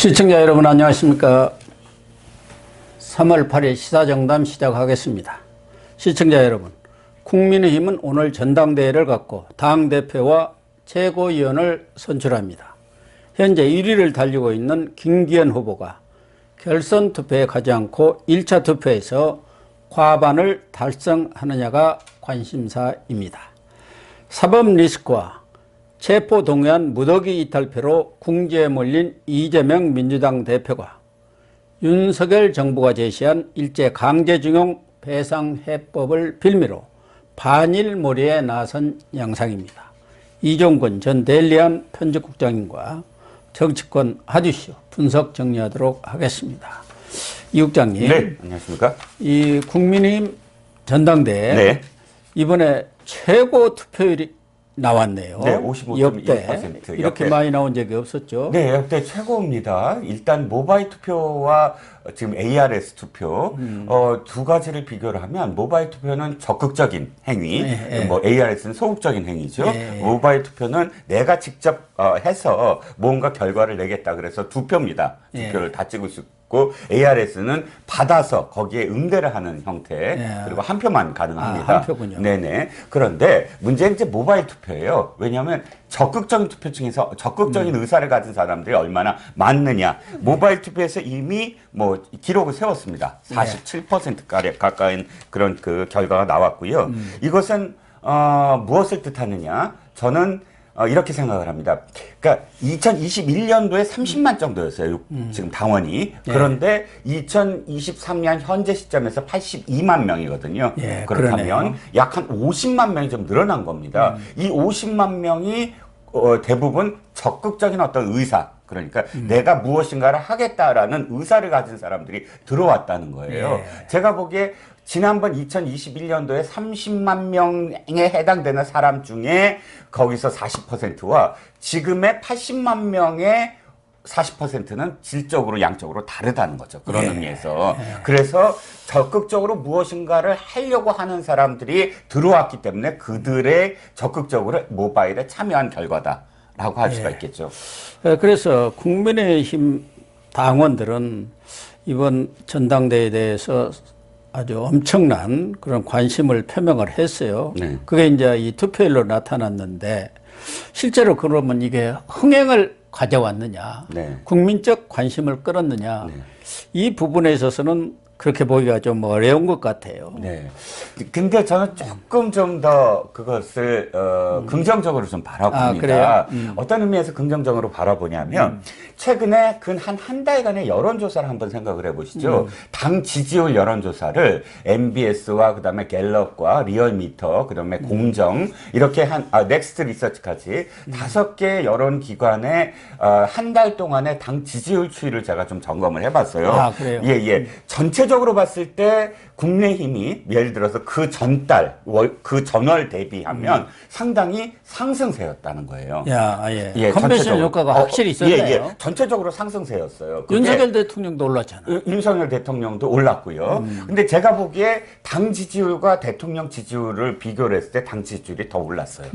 시청자 여러분 안녕하십니까. 3월 8일 시사정담 시작하겠습니다. 시청자 여러분, 국민의힘은 오늘 전당대회를 갖고 당대표와 최고위원을 선출합니다. 현재 1위를 달리고 있는 김기현 후보가 결선 투표에 가지 않고 1차 투표에서 과반을 달성하느냐가 관심사입니다. 사법 리스크와 체포동의안 무더기 이탈표로 궁지에 몰린 이재명 민주당 대표가 윤석열 정부가 제시한 일제 강제징용 배상해법을 빌미로 반일몰이에 나선 양상입니다. 이종근 전 데일리안 편집국장님과 정치권 핫이슈 분석 정리하도록 하겠습니다. 이 국장님. 네, 안녕하십니까. 이 국민의힘 전당대회 네. 이번에 최고 투표율이 나왔네요. 네, 55.1%. 역대 이렇게 많이 나온 적이 없었죠. 네, 역대 최고입니다. 일단 모바일 투표와 지금 ARS 투표 두 가지를 비교를 하면 모바일 투표는 적극적인 행위, 뭐 ARS는 소극적인 행위죠. 모바일 투표는 내가 직접 해서 뭔가 결과를 내겠다 그래서 두 표입니다. 두 표를 다 찍을 수 있고 ARS는 받아서 거기에 응대를 하는 형태 그리고 한 표만 가능합니다. 한 표군요. 네네. 그런데 문제는 이제 모바일 투표예요. 왜냐하면 적극적인 투표층에서 적극적인 의사를 가진 사람들이 얼마나 많느냐. 모바일 투표에서 이미 뭐 기록을 세웠습니다. 47% 가까이 그런 그 결과가 나왔고요. 이것은 무엇을 뜻하느냐? 저는 이렇게 생각을 합니다. 그러니까 2021년도에 30만 정도였어요. 지금 당원이. 그런데 2023년 현재 시점에서 82만 명이거든요. 그렇다면 그러네요. 약 한 50만 명이 좀 늘어난 겁니다. 이 50만 명이 대부분 적극적인 어떤 의사, 그러니까 내가 무엇인가를 하겠다라는 의사를 가진 사람들이 들어왔다는 거예요. 제가 보기에 지난번 2021년도에 30만 명에 해당되는 사람 중에 거기서 40%와 지금의 80만 명의 40%는 질적으로 양적으로 다르다는 거죠. 그런 의미에서. 그래서 적극적으로 무엇인가를 하려고 하는 사람들이 들어왔기 때문에 그들의 적극적으로 모바일에 참여한 결과다라고 할 수가 있겠죠. 그래서 국민의힘 당원들은 이번 전당대회에 대해서 아주 엄청난 그런 관심을 표명을 했어요. 그게 이제 이 투표율로 나타났는데 실제로 그러면 이게 흥행을 가져왔느냐, 국민적 관심을 끌었느냐, 이 부분에 있어서는 그렇게 보기가 좀 어려운 것 같아요. 네. 근데 저는 조금 좀 더 그것을 긍정적으로 좀 바라봅니다. 어떤 의미에서 긍정적으로 바라보냐면 최근에 근 한 달간의 여론조사를 한번 생각을 해보시죠. 당 지지율 여론조사를 MBS와 그다음에 갤럽과 리얼미터 그다음에 공정 이렇게 넥스트 리서치까지 5개 여론기관의 한 달 동안의 당 지지율 추이를 제가 좀 점검을 해봤어요. 그래요? 예. 전체적으로 봤을 때 국민의힘이 예를 들어서 그 전달, 그 전월 대비하면 상당히 상승세였다는 거예요. 컨벤션 효과가 확실히 있었네요. 전체적으로 상승세였어요. 윤석열 대통령도 올랐잖아요. 윤석열 대통령도 올랐고요. 근데 제가 보기에 당 지지율과 대통령 지지율을 비교를 했을 때 당 지지율이 더 올랐어요.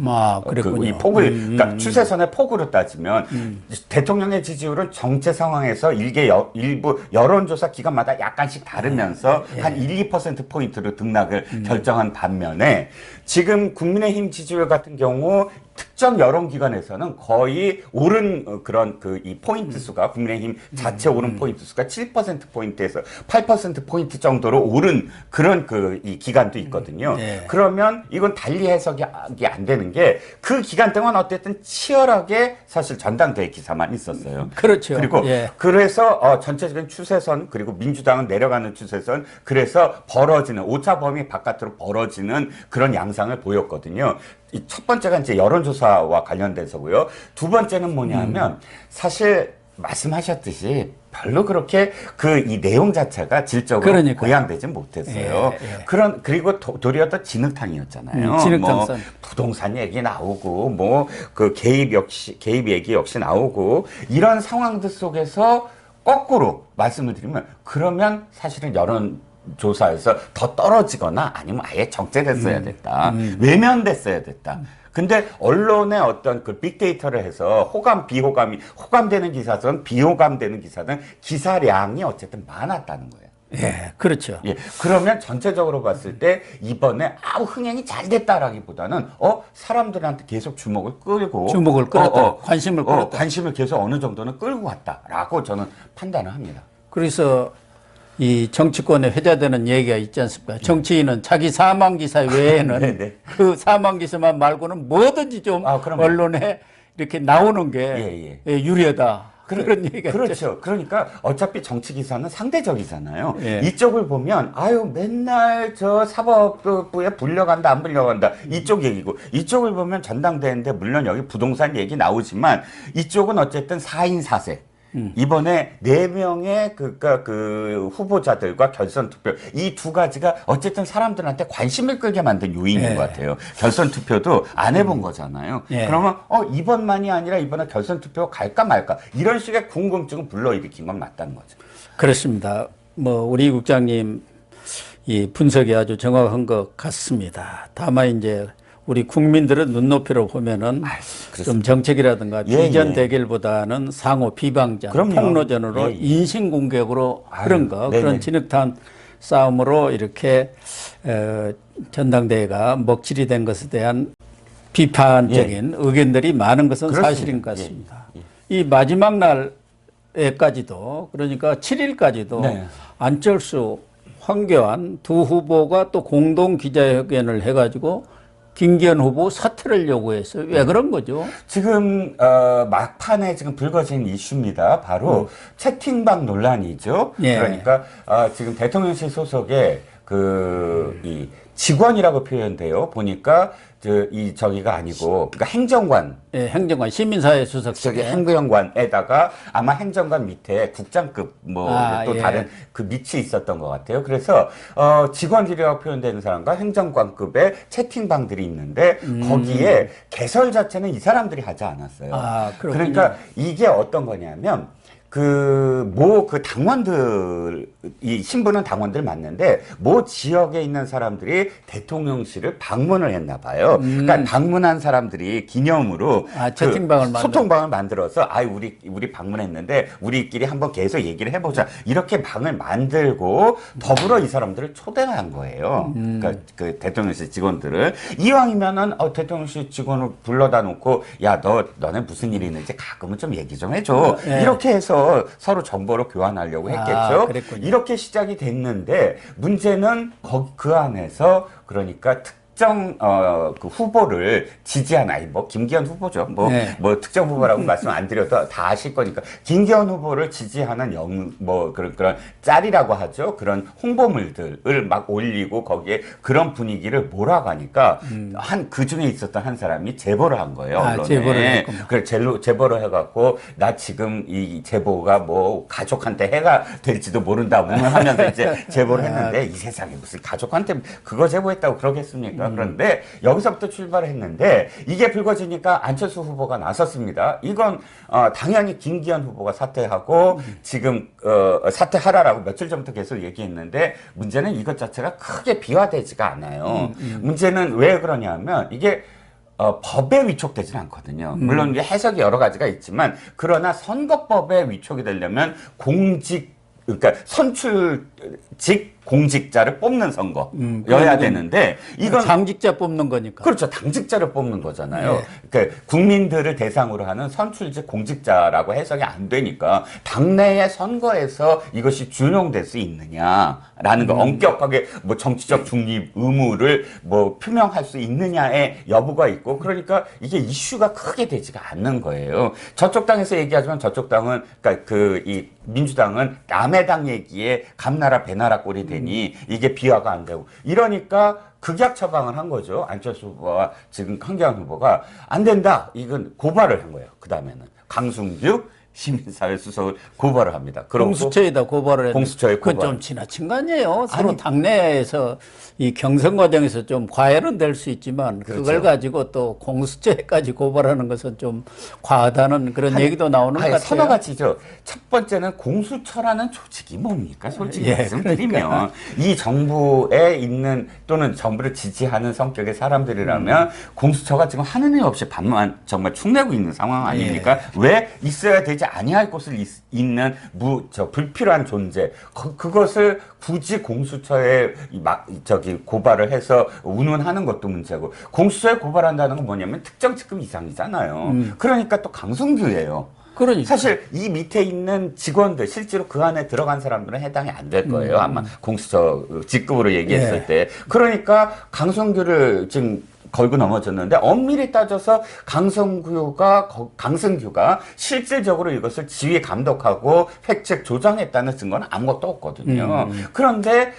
그랬군요. 이 폭을, 그러니까 추세선의 폭으로 따지면 대통령의 지지율은 정체 상황에서 일부 여론조사 기관마다 약간씩 다르면서 한 1, 2%포인트로 등락을 결정한 반면에 지금 국민의힘 지지율 같은 경우 특정 여론기관에서는 거의 오른 그런 이 포인트 수가 국민의힘 자체 오른 포인트 수가 7%포인트에서 8%포인트 정도로 오른 그런 이 기간도 있거든요. 그러면 이건 달리 해석이 안 되는 게 그 기간 동안 어쨌든 치열하게 사실 전당대회 기사만 있었어요. 그렇죠. 그리고 그래서 전체적인 추세선 그리고 민주당은 내려가는 추세선 그래서 벌어지는 오차 범위 바깥으로 벌어지는 그런 양상을 보였거든요. 이 첫 번째가 이제 여론조사와 관련돼서고요. 두 번째는 뭐냐면 사실 말씀하셨듯이 별로 그렇게 이 내용 자체가 질적으로 고양되지 못했어요. 그리고 도리어 더 진흙탕이었잖아요. 뭐 부동산 얘기 나오고 뭐 그 개입 얘기 역시 나오고 이런 상황들 속에서 거꾸로 말씀을 드리면 그러면 사실은 조사에서 더 떨어지거나 아니면 아예 적재됐어야 됐다. 외면됐어야 됐다. 근데 언론의 어떤 그 빅데이터를 해서 호감되는 기사든 비호감되는 기사든 기사량이 어쨌든 많았다는 거예요. 예, 그렇죠. 예, 그러면 전체적으로 봤을 때 이번에 흥행이 잘 됐다라기보다는 사람들한테 계속 주목을 끌었다, 관심을 끌었다. 관심을 계속 어느 정도는 끌고 왔다라고 저는 판단을 합니다. 그래서 이 정치권에 회자되는 얘기가 있지 않습니까? 정치인은 자기 사망 기사 외에는 네네. 그 사망 기사만 말고는 뭐든지 좀 언론에 이렇게 나오는 게 유리하다. 그런 얘기가 그렇죠. 있죠. 그러니까 어차피 정치 기사는 상대적이잖아요. 예. 이쪽을 보면 맨날 저 사법부에 불려간다 안 불려간다 이쪽 얘기고, 이쪽을 보면 전당대회인데 물론 여기 부동산 얘기 나오지만 이쪽은 어쨌든 4인 4색. 이번에 4명의 그 후보자들과 결선 투표, 이 두 가지가 어쨌든 사람들한테 관심을 끌게 만든 요인인 것 같아요. 결선 투표도 안 해본 거잖아요. 그러면 이번만이 아니라 이번에 결선 투표 갈까 말까 이런 식의 궁금증을 불러일으킨 건 맞다는 거죠. 그렇습니다. 우리 국장님 이 분석이 아주 정확한 것 같습니다. 다만 이제 우리 국민들은 눈높이로 보면은 좀 정책이라든가 비전 대결보다는 상호 비방전, 폭로전으로 인신공격으로 그런 진흙탕 싸움으로 이렇게 전당대회가 먹칠이 된 것에 대한 비판적인 의견들이 많은 것은 사실인 것 같습니다. 이 마지막 날에까지도, 그러니까 7일까지도 안철수, 황교안 두 후보가 또 공동 기자회견을 해가지고 김기현 후보 사퇴를 요구했어요. 왜 그런 거죠? 지금 막판에 지금 불거진 이슈입니다. 바로 채팅방 논란이죠. 그러니까 지금 대통령실 소속의 이 직원이라고 표현돼요. 보니까 저기가 아니고, 그러니까 행정관. 행정관, 시민사회 수석. 저기 행정관에다가 아마 행정관 밑에 국장급 또 다른 그 밑이 있었던 것 같아요. 그래서 직원들이라고 표현되는 사람과 행정관급의 채팅방들이 있는데 거기에 개설 자체는 이 사람들이 하지 않았어요. 그러니까 이게 어떤 거냐면 그 당원들, 이 신부는 당원들 맞는데, 지역에 있는 사람들이 대통령실을 방문을 했나 봐요. 그러니까 방문한 사람들이 기념으로 소통방을 만들어서, 우리 방문했는데, 우리끼리 한번 계속 얘기를 해보자. 이렇게 방을 만들고, 더불어 이 사람들을 초대한 거예요. 그러니까 그 대통령실 직원들을. 이왕이면은, 대통령실 직원을 불러다 놓고, 야, 너네 무슨 일이 있는지 가끔은 좀 얘기 좀 해줘. 이렇게 해서 서로 정보를 교환하려고 했겠죠. 이렇게 시작이 됐는데 문제는 그 안에서 그러니까 특정 그 후보를 지지한 김기현 후보죠. 특정 후보라고 말씀 안 드려도 다 아실 거니까 김기현 후보를 지지하는 그런 짤이라고 하죠. 그런 홍보물들을 막 올리고 거기에 그런 분위기를 몰아가니까 그 중에 있었던 한 사람이 제보를 한 거예요. 언론에. 그래 제보를 해갖고 나 지금 이 제보가 가족한테 해가 될지도 모른다 하면서 이제 제보를 했는데 이 세상에 무슨 가족한테 그거 제보했다고 그러겠습니까? 그런데 여기서부터 출발을 했는데 이게 불거지니까 안철수 후보가 나섰습니다. 이건 당연히 김기현 후보가 사퇴하고 지금 사퇴하라라고 며칠 전부터 계속 얘기했는데 문제는 이것 자체가 크게 비화되지가 않아요. 문제는 왜 그러냐면 이게 법에 위촉되지는 않거든요. 물론 이게 해석이 여러 가지가 있지만 그러나 선거법에 위촉이 되려면 그러니까 선출직 공직자를 뽑는 선거여야 되는데 이건 당직자 뽑는 거니까. 그렇죠. 당직자를 뽑는 거잖아요. 그러니까 국민들을 대상으로 하는 선출직 공직자라고 해석이 안 되니까 당내의 선거에서 이것이 준용될 수 있느냐라는 거 엄격하게 정치적 중립 의무를 표명할 수 있느냐의 여부가 있고 그러니까 이게 이슈가 크게 되지가 않는 거예요. 저쪽 당에서 얘기하지만 저쪽 당은 그러니까 이 민주당은 남의 당 얘기에 감나라 배나라 꼴이 되니 이게 비화가 안 되고 이러니까 극약 처방을 한 거죠. 안철수 후보와 지금 황교안 후보가 안 된다. 이건 고발을 한 거예요. 그 다음에는 강승규, 시민사회 수석을 고발을 합니다. 그러고 공수처에다 고발을 했는데 공수처에 그건 고발. 좀 지나친 거 아니에요? 서로 당내에서 이 경선 과정에서 좀 과열은 될 수 있지만 그렇죠. 그걸 가지고 또 공수처에까지 고발하는 것은 좀 과하다는 그런 얘기도 나오는 것 같아요. 서너 가지죠. 첫 번째는 공수처라는 조직이 뭡니까? 솔직히 예, 말씀드리면 그러니까. 이 정부에 있는 또는 정부를 지지하는 성격의 사람들이라면 공수처가 지금 하는 일 없이 밥만 정말 축내고 있는 상황 아닙니까? 예. 왜 있어야 되지 아니할 곳을 있는 불필요한 존재 그것을 굳이 공수처에 고발을 해서 운운하는 것도 문제고 공수처에 고발한다는 건 뭐냐면 특정 직급 이상이잖아요. 그러니까 또 강성규예요. 그러니까. 사실 이 밑에 있는 직원들 실제로 그 안에 들어간 사람들은 해당이 안 될 거예요. 아마 공수처 직급으로 얘기했을 예. 때. 그러니까 강성규를 지금 걸고 넘어졌는데 엄밀히 따져서 강성규가 실질적으로 이것을 지휘 감독하고 획책 조정했다는 증거는 아무것도 없거든요. 그런데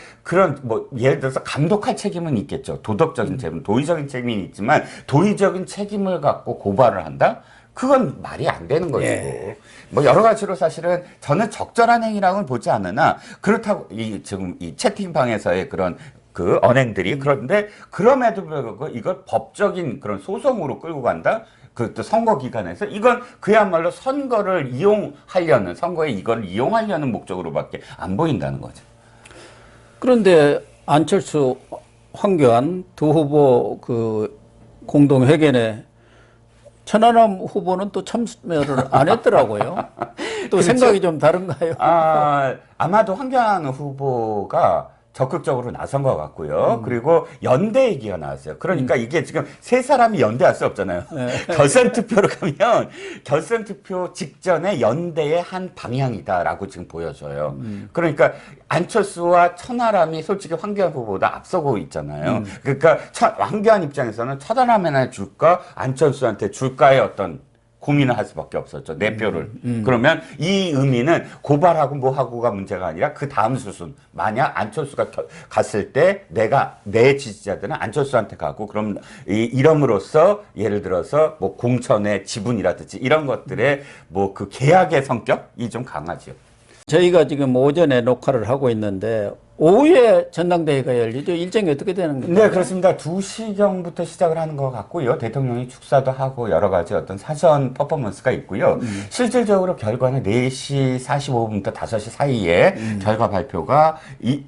예를 들어서 감독할 책임은 있겠죠. 도덕적인 책임, 도의적인 책임이 있지만 도의적인 책임을 갖고 고발을 한다? 그건 말이 안 되는 것이고. 예. 여러 가지로 사실은 저는 적절한 행위라고는 보지 않으나 그렇다고 지금 이 채팅방에서의 그런 그 언행들이 그런데 그럼에도 불구하고 이걸 법적인 그런 소송으로 끌고 간다? 그것도 선거 기간에서 이건 그야말로 선거에 이걸 이용하려는 목적으로밖에 안 보인다는 거죠. 그런데 안철수, 황교안 두 후보 그 공동회견에 천하람 후보는 또 참여를 안 했더라고요. 또 그렇죠? 생각이 좀 다른가요? 아마도 황교안 후보가 적극적으로 나선 것 같고요. 그리고 연대 얘기가 나왔어요. 그러니까 이게 지금 세 사람이 연대할 수 없잖아요. 결선 투표로 가면 결선 투표 직전에 연대의 한 방향이다라고 지금 보여져요. 그러니까 안철수와 천하람이 솔직히 황교안 후보보다 앞서고 있잖아요. 그러니까 황교안 입장에서는 천하람에나 줄까 안철수한테 줄까의 어떤 고민을 할 수밖에 없었죠. 내 표를. 그러면 이 의미는 고발하고 뭐하고가 문제가 아니라 그 다음 수순. 만약 안철수가 갔을 때 내 지지자들은 안철수한테 가고 그럼 이름으로써 예를 들어서 뭐 공천의 지분이라든지 이런 것들의 뭐 그 계약의 성격이 좀 강하죠. 저희가 지금 오전에 녹화를 하고 있는데 오후에 전당대회가 열리죠. 일정이 어떻게 되는 건가요? 네, 그렇습니다. 2시경부터 시작을 하는 것 같고요. 대통령이 축사도 하고 여러 가지 어떤 사전 퍼포먼스가 있고요. 실질적으로 결과는 4시 45분부터 5시 사이에 결과 발표가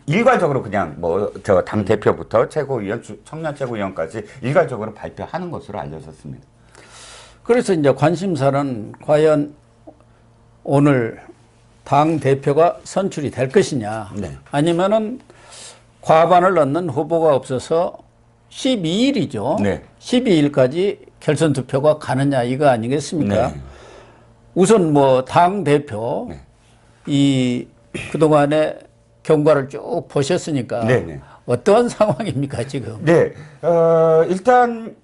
일괄적으로 그냥 당 대표부터 최고위원, 청년 최고위원까지 일괄적으로 발표하는 것으로 알려졌습니다. 그래서 이제 관심사는 과연 오늘 당 대표가 선출이 될 것이냐, 네. 아니면은 과반을 넘는 후보가 없어서 12일이죠. 네. 12일까지 결선 투표가 가느냐 이거 아니겠습니까? 네. 우선 당 대표 이 그동안의 경과를 쭉 보셨으니까 네. 어떠한 상황입니까 지금? 네, 일단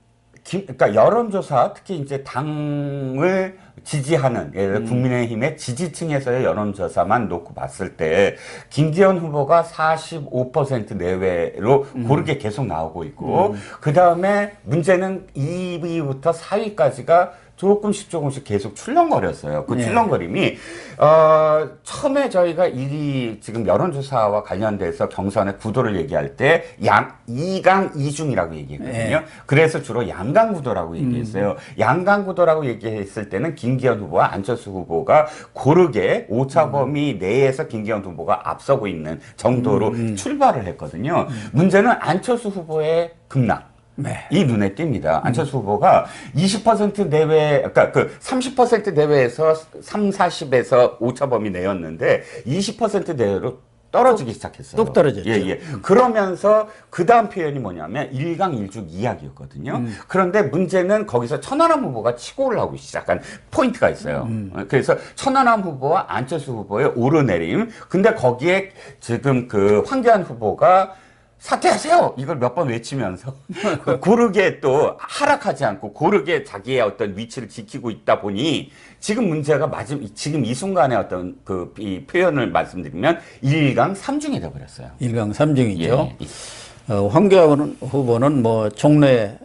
그러니까 여론조사 특히 이제 당을 지지하는 국민의힘의 지지층에서의 여론조사만 놓고 봤을 때 김기현 후보가 45% 내외로 고르게 계속 나오고 있고 그 다음에 문제는 2위부터 4위까지가 조금씩 계속 출렁거렸어요. 그 출렁거림이 처음에 저희가 지금 여론조사와 관련돼서 경선의 구도를 얘기할 때 2강 2중이라고 얘기했거든요. 그래서 주로 양강 구도라고 얘기했어요. 양강 구도라고 얘기했을 때는 김기현 후보와 안철수 후보가 고르게 오차범위 내에서 김기현 후보가 앞서고 있는 정도로 출발을 했거든요. 문제는 안철수 후보의 급락. 네. 이 눈에 띕니다. 안철수 후보가 20% 내외, 그러니까 그 30% 내외에서 40에서 오차범위 내였는데 20% 내외로 떨어지기 시작했어요. 뚝 떨어졌죠. 예. 그러면서 그 다음 표현이 뭐냐면 1강 1중 이야기였거든요. 그런데 문제는 거기서 천하람 후보가 치고 올라오기 시작한 포인트가 있어요. 그래서 천하람 후보와 안철수 후보의 오르내림. 근데 거기에 지금 그 황교안 후보가 사퇴하세요! 이걸 몇 번 외치면서 고르게 또 하락하지 않고 고르게 자기의 어떤 위치를 지키고 있다 보니 지금 문제가 지금 이 순간의 어떤 이 표현을 말씀드리면 1강 3중이 되어버렸어요. 1강 3중이죠. 예. 황교안 후보는 종래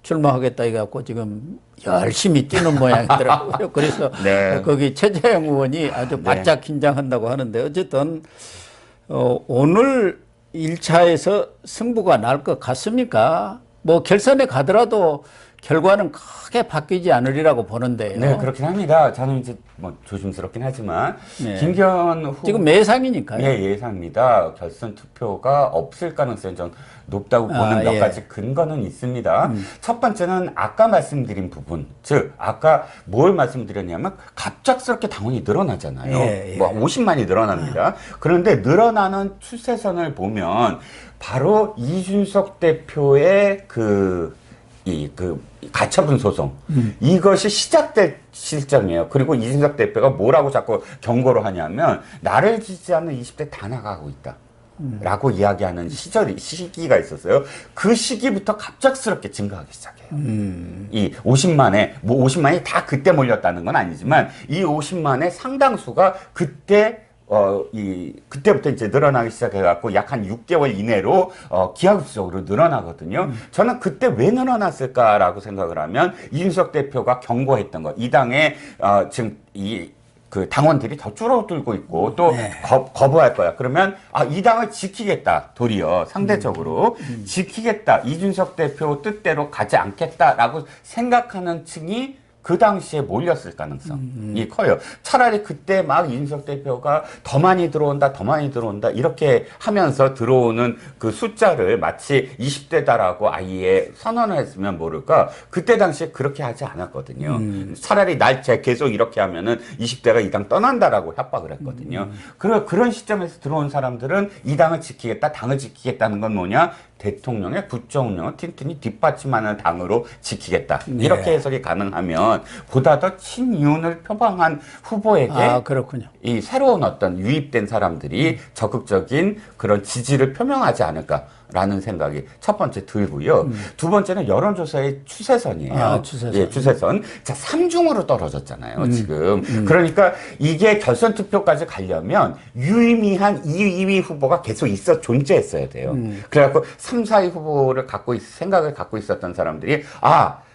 출마하겠다 해갖고 지금 열심히 뛰는 모양이더라고요. 그래서 네. 거기 최재형 의원이 아주 바짝 긴장한다고 하는데 어쨌든 오늘 1차에서 승부가 날 것 같습니까? 뭐 결선에 가더라도 결과는 크게 바뀌지 않으리라고 보는데요. 네, 그렇긴 합니다. 저는 이제 뭐 조심스럽긴 하지만 네. 김기현 후보 지금 예상이니까요. 예, 예상입니다. 결선 투표가 없을 가능성이 좀 높다고 보는 몇 예. 가지 근거는 있습니다. 첫 번째는 아까 말씀드린 부분, 즉 아까 뭘 말씀드렸냐면 갑작스럽게 당원이 늘어나잖아요. 예, 예. 뭐 50만이 늘어납니다. 그런데 늘어나는 추세선을 보면 바로 이준석 대표의 그 가처분 소송 이것이 시작될 시점이에요. 그리고 이준석 대표가 뭐라고 자꾸 경고를 하냐면 나를 지지하는 20대 다 나가고 있다. 라고 이야기하는 시기가 있었어요. 그 시기부터 갑작스럽게 증가하기 시작해요. 이 50만에, 뭐 50만이 다 그때 몰렸다는 건 아니지만 이 50만의 상당수가 그때 그때부터 이제 늘어나기 시작해갖고 약 한 6개월 이내로, 기하급수적으로 늘어나거든요. 저는 그때 왜 늘어났을까라고 생각을 하면, 이준석 대표가 경고했던 것, 이 당에, 지금 그 당원들이 더 줄어들고 있고, 또 거부할 거야. 그러면, 이 당을 지키겠다. 도리어, 상대적으로. 지키겠다. 이준석 대표 뜻대로 가지 않겠다라고 생각하는 층이 그 당시에 몰렸을 가능성이 커요. 차라리 그때 막 이준석 대표가 더 많이 들어온다, 더 많이 들어온다, 이렇게 하면서 들어오는 그 숫자를 마치 20대다라고 아예 선언을 했으면 모를까, 그때 당시에 그렇게 하지 않았거든요. 차라리 계속 이렇게 하면은 20대가 이 당 떠난다라고 협박을 했거든요. 그런 시점에서 들어온 사람들은 이 당을 지키겠다, 당을 지키겠다는 건 뭐냐? 대통령의 국정운영을 튼튼히 뒷받침하는 당으로 지키겠다. 이렇게 해석이 가능하면 보다 더 친이윤을 표방한 후보에게 그렇군요. 이 새로운 어떤 유입된 사람들이 적극적인 그런 지지를 표명하지 않을까라는 생각이 첫 번째 들고요. 두 번째는 여론조사의 추세선이에요. 추세선. 예, 추세선. 자, 3중으로 떨어졌잖아요, 지금. 그러니까 이게 결선 투표까지 가려면 유의미한 2위 후보가 계속 존재했어야 돼요. 그래갖고 3, 4위 후보를 생각을 갖고 있었던 사람들이,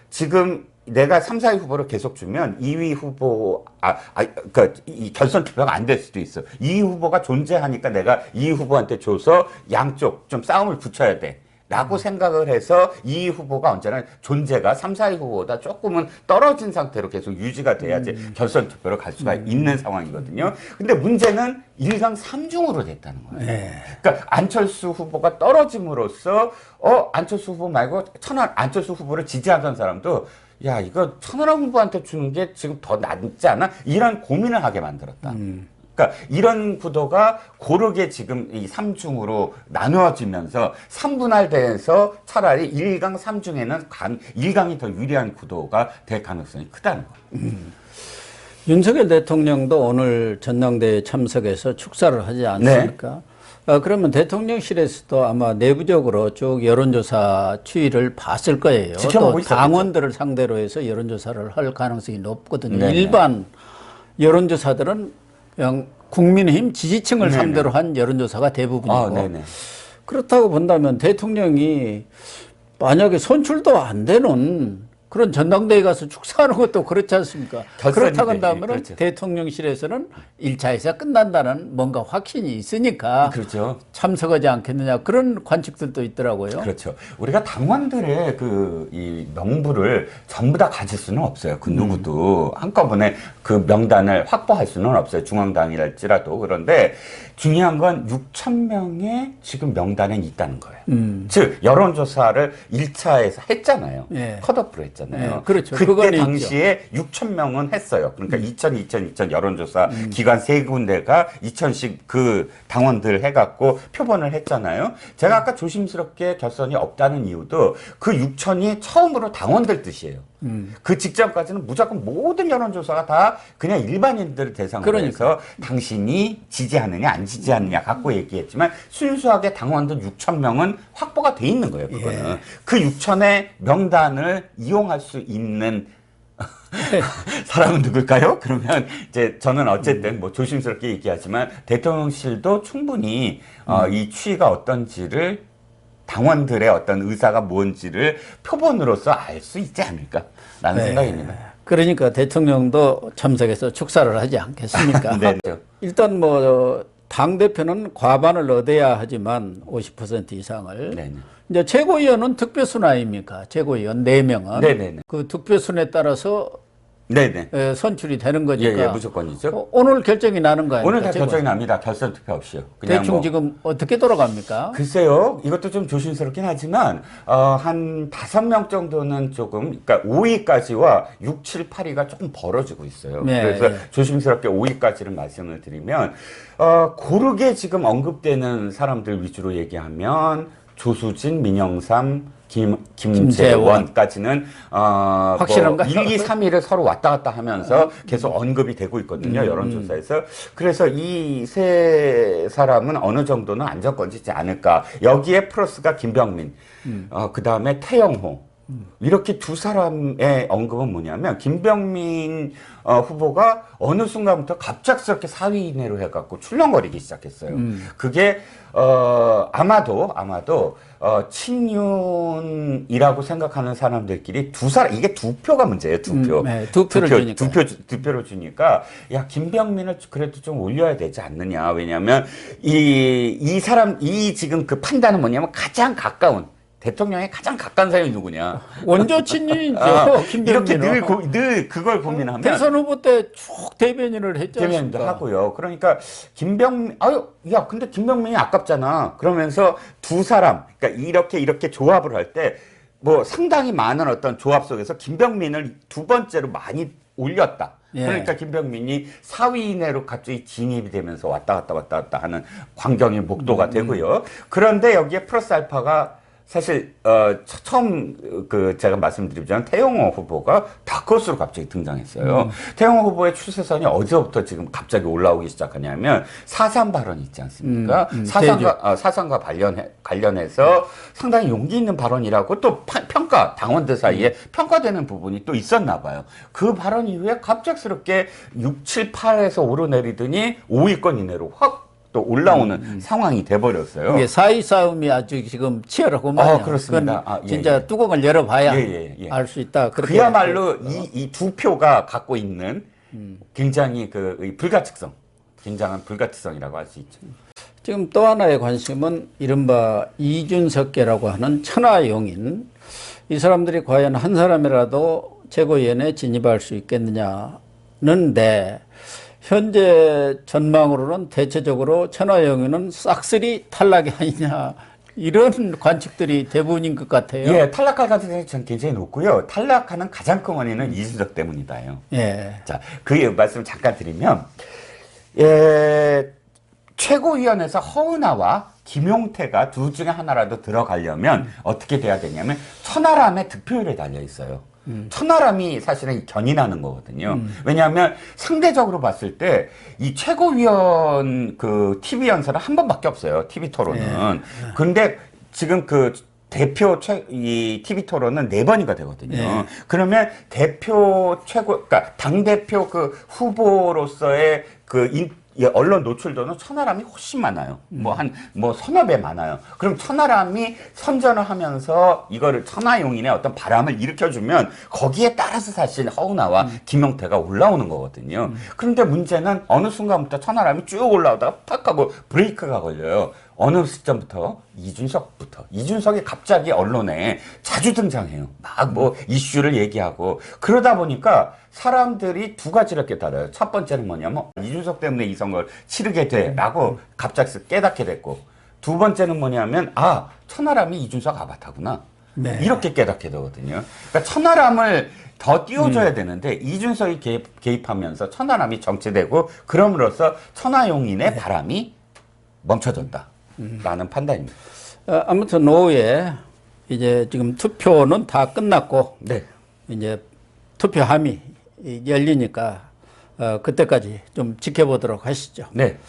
지금 내가 3, 4위 후보를 계속 주면 2위 후보, 그러니까 이 결선 투표가 안 될 수도 있어. 2위 후보가 존재하니까 내가 2위 후보한테 줘서 양쪽 좀 싸움을 붙여야 돼. 라고 생각을 해서 2위 후보가 언제나 존재가 3, 4위 후보보다 조금은 떨어진 상태로 계속 유지가 돼야지 결선 투표로 갈 수가 있는 상황이거든요. 근데 문제는 1강 3중으로 됐다는 거예요. 그러니까 안철수 후보가 떨어짐으로써 안철수 후보 말고 안철수 후보를 지지하던 사람도 야, 이거 천하람 후보한테 주는 게 지금 더 낫지 않아? 이런 고민을 하게 만들었다. 그러니까 이런 구도가 고르게 지금 이 3중으로 나누어지면서 3분할돼서 차라리 1강 3중에는 1강이 더 유리한 구도가 될 가능성이 크다는 거예요. 윤석열 대통령도 오늘 전당대회 참석해서 축사를 하지 않습니까? 그러면 대통령실에서도 아마 내부적으로 쭉 여론조사 추이를 봤을 거예요. 또 당원들을 상대로 해서 여론조사를 할 가능성이 높거든요. 네네. 일반 여론조사들은 그냥 국민의힘 지지층을 네네. 상대로 한 여론조사가 대부분이고 그렇다고 본다면 대통령이 만약에 선출도 안 되는 그런 전당대회 가서 축사하는 것도 그렇지 않습니까? 그렇다고 한다면 그렇죠. 대통령실에서는 1차에서 끝난다는 뭔가 확신이 있으니까 그렇죠. 참석하지 않겠느냐 그런 관측들도 있더라고요. 그렇죠. 우리가 당원들의 이 명부를 전부 다 가질 수는 없어요. 그 누구도 한꺼번에 그 명단을 확보할 수는 없어요. 중앙당이랄지라도. 그런데 중요한 건 6,000명의 지금 명단에 있다는 거예요. 즉 여론조사를 1차에서 했잖아요. 컷오프로 했잖아요. 그렇죠. 그때 당시에 6,000명은 했어요. 그러니까 2000 여론조사 기관 3군데가 2,000씩 그 당원들 해갖고 표본을 했잖아요. 제가 아까 조심스럽게 결선이 없다는 이유도 그 6,000이 처음으로 당원들 뜻이에요. 그 직전까지는 무조건 모든 여론조사가 다 그냥 일반인들을 대상으로 해서 당신이 지지하느냐 안 지지하느냐 갖고 얘기했지만 순수하게 당원들 6,000명은 확보가 돼 있는 거예요. 그거는. 그 6,000의 명단을 이용할 수 있는 사람은 누굴까요? 그러면 이제 저는 어쨌든 뭐 조심스럽게 얘기하지만 대통령실도 충분히 이 추이가 어떤지를 당원들의 어떤 의사가 뭔지를 표본으로서 알 수 있지 않을까라는 생각입니다. 그러니까 대통령도 참석해서 축사를 하지 않겠습니까? 네. 일단 뭐 당대표는 과반을 얻어야 하지만 50% 이상을. 네네. 이제 최고위원은 득표순 아닙니까? 최고위원 4명은. 네네네. 그 득표순에 따라서 네네. 선출이 되는 거니까. 예, 무조건이죠. 오늘 결정이 나는 거 아닙니까? 오늘 다 결정이 납니다. 결선 투표 없이요. 그냥 대충 뭐. 지금 어떻게 돌아갑니까? 글쎄요, 이것도 좀 조심스럽긴 하지만, 한 5명 정도는 조금, 그러니까 5위까지와 6, 7, 8위가 조금 벌어지고 있어요. 네, 그래서 네. 조심스럽게 5위까지를 말씀을 드리면, 고르게 지금 언급되는 사람들 위주로 얘기하면, 조수진, 민영삼, 김재원까지는 확실한가요? 1, 2, 3위를 서로 왔다 갔다 하면서 계속 언급이 되고 있거든요. 여론조사에서. 그래서 이 세 사람은 어느 정도는 안정권이지 않을까. 여기에 플러스가 김병민, 그다음에 태영호. 이렇게 두 사람의 언급은 뭐냐면 김병민 후보가 어느 순간부터 갑작스럽게 4위 이내로 해갖고 출렁거리기 시작했어요. 그게 아마도 친윤이라고 생각하는 사람들끼리 이게 두 표가 문제예요. 두 표. 네, 두 표를 주니까. 두 표를 주니까 야 김병민을 그래도 좀 올려야 되지 않느냐. 왜냐하면 이 사람 지금 그 판단은 뭐냐면 가장 가까운 대통령에 가장 가까운 사람이 누구냐. 원조 친윤이죠. 이렇게 김병민은. 늘 그걸 고민하면 대선 후보 때 쭉 대변인을 했지 대면도 않습니까? 하고요. 그러니까 근데 김병민이 아깝잖아. 그러면서 두 사람, 그러니까 이렇게 조합을 할 때 뭐 상당히 많은 어떤 조합 속에서 김병민을 두 번째로 많이 올렸다. 예. 그러니까 김병민이 4위 이내로 갑자기 진입이 되면서 왔다 갔다 하는 광경이 목도가 되고요. 그런데 여기에 플러스 알파가 사실 처음 제가 말씀드리자면 태영호 후보가 다크호스로 갑자기 등장했어요. 태영호 후보의 추세선이 어디서부터 지금 갑자기 올라오기 시작하냐면 4.3 발언이 있지 않습니까? 4.3과 관련해서 상당히 용기 있는 발언이라고 또 당원들 사이에 평가되는 부분이 또 있었나 봐요. 그 발언 이후에 갑작스럽게 6, 7, 8에서 오르내리더니 5위권 이내로 확 또 올라오는 상황이 돼버렸어요. 이게 사이 싸움이 아주 지금 치열하고 말이야. 그렇습니다. 진짜 뚜껑을 열어봐야 예. 알 수 있다. 그야말로 이 두 표가 갖고 있는 굉장히 이 굉장한 불가치성이라고 할 수 있죠. 지금 또 하나의 관심은 이른바 이준석계라고 하는 천하용인, 이 사람들이 과연 한 사람이라도 최고위원회에 진입할 수 있겠느냐는데, 현재 전망으로는 대체적으로 천하용인은 싹쓸이 탈락이 아니냐, 이런 관측들이 대부분인 것 같아요. 예, 탈락할 가능성이 전 굉장히 높고요. 탈락하는 가장 큰 원인은 이준석 때문이다요. 예. 자, 그 말씀 잠깐 드리면, 최고위원회에서 허은하와 김용태가 둘 중에 하나라도 들어가려면 어떻게 돼야 되냐면 천하람의 득표율에 달려 있어요. 천하람이 사실은 견인하는 거거든요. 왜냐하면 상대적으로 봤을 때 이 최고위원 TV 연설은 한 번밖에 없어요. TV 토론은. 근데 지금 대표 이 TV 토론은 4번인가 되거든요. 그러면 그러니까 당대표 후보로서의 언론 노출도는 천하람이 훨씬 많아요. 서너 배 많아요. 그럼 천하람이 선전을 하면서 이거를 천하용인의 어떤 바람을 일으켜주면 거기에 따라서 사실 허은하와 김용태가 올라오는 거거든요. 그런데 문제는 어느 순간부터 천하람이 쭉 올라오다가 팍 하고 브레이크가 걸려요. 어느 시점부터? 이준석이 갑자기 언론에 자주 등장해요. 이슈를 얘기하고. 그러다 보니까 사람들이 두 가지를 깨달아요. 첫 번째는 뭐냐면, 이준석 때문에 이 선거를 치르게 돼. 라고 갑자기 깨닫게 됐고. 두 번째는 뭐냐면, 천하람이 이준석 아바타구나. 네. 이렇게 깨닫게 되거든요. 그러니까 천하람을 더 띄워줘야 되는데, 이준석이 개입하면서 천하람이 정체되고, 그럼으로써 천하용인의 바람이 멈춰졌다. 라는 판단입니다. 아무튼 오후에 이제 지금 투표는 다 끝났고, 네. 이제 투표함이 열리니까 그때까지 좀 지켜보도록 하시죠. 네.